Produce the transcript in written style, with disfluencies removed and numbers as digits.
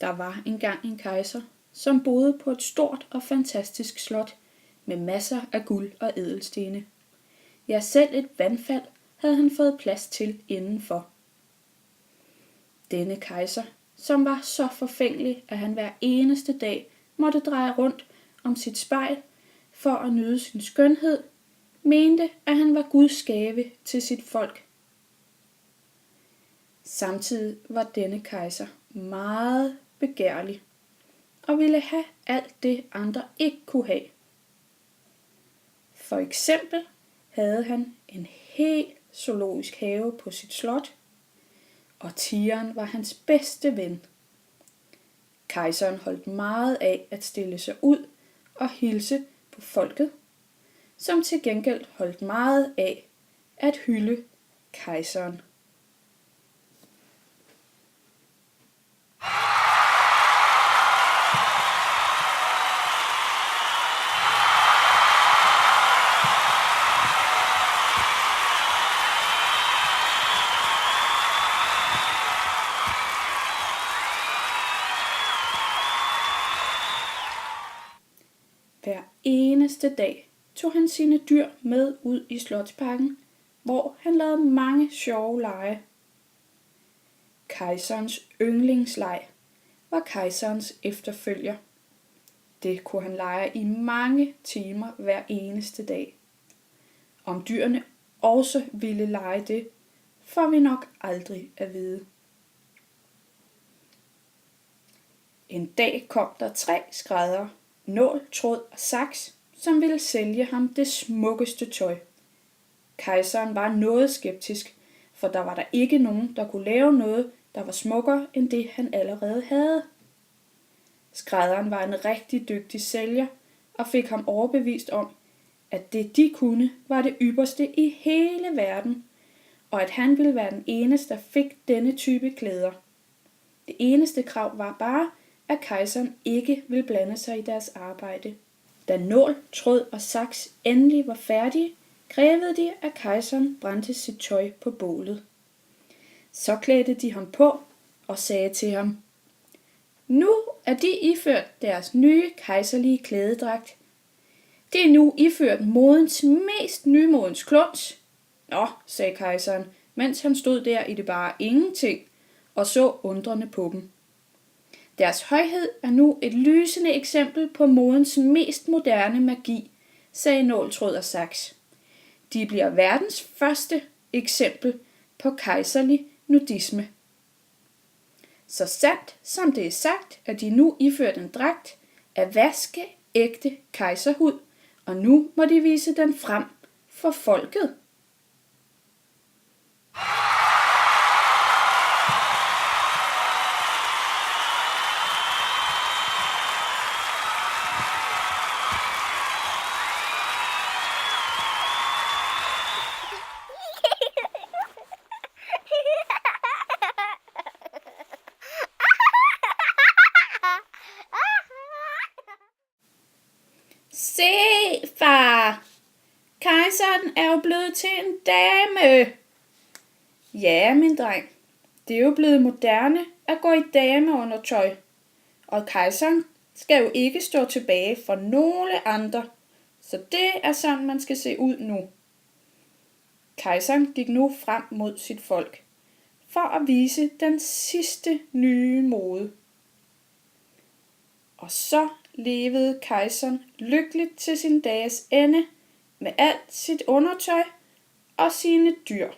Der var engang en kejser, som boede på et stort og fantastisk slot med masser af guld og ædelstene. Ja, selv et vandfald havde han fået plads til indenfor. Denne kejser, som var så forfængelig, at han hver eneste dag måtte dreje rundt om sit spejl for at nyde sin skønhed, mente, at han var Guds gave til sit folk. Samtidig var denne kejser meget begærlig og ville have alt det, andre ikke kunne have. For eksempel havde han en hel zoologisk have på sit slot, og tigeren var hans bedste ven. Kejseren holdt meget af at stille sig ud og hilse på folket, som til gengæld holdt meget af at hylde kejseren. Hver eneste dag tog han sine dyr med ud i slotsparken, hvor han lavede mange sjove lege. Kejserens yndlingsleg var kejserens efterfølger. Det kunne han lege i mange timer hver eneste dag. Om dyrene også ville lege det, får vi nok aldrig at vide. En dag kom der 3 skræddere, nål, tråd og saks, som ville sælge ham det smukkeste tøj. Kejseren var noget skeptisk, for der var der ikke nogen, der kunne lave noget, der var smukkere end det, han allerede havde. Skrædderen var en rigtig dygtig sælger og fik ham overbevist om, at det de kunne var det ypperste i hele verden, og at han ville være den eneste, der fik denne type klæder. Det eneste krav var bare, at kejseren ikke ville blande sig i deres arbejde. Da nål, tråd og saks endelig var færdige, krævede de, at kejseren brændte sit tøj på bålet. Så klædte de ham på og sagde til ham: "Nu er de iført deres nye kejserlige klædedragt. Det er nu iført modens mest nymodens kluns." "Nå," sagde kejseren, mens han stod der i det bare ingenting og så undrende på dem. "Deres højhed er nu et lysende eksempel på modens mest moderne magi," sagde nål, tråd og saks. "De bliver verdens første eksempel på kejserlig nudisme. Så sandt som det er sagt, at de nu iført en dragt af vaskeægte kejserhud, og nu må de vise den frem for folket." "Se, far! Kejseren er jo blevet til en dame." "Ja, min dreng, det er jo blevet moderne at gå i dameundertøj, og kejseren skal jo ikke stå tilbage for nogle andre, så det er sådan, man skal se ud nu." Kejseren gik nu frem mod sit folk, for at vise den sidste nye mode. Og så levede kejseren lykkeligt til sin dages ende med alt sit undertøj og sine dyr.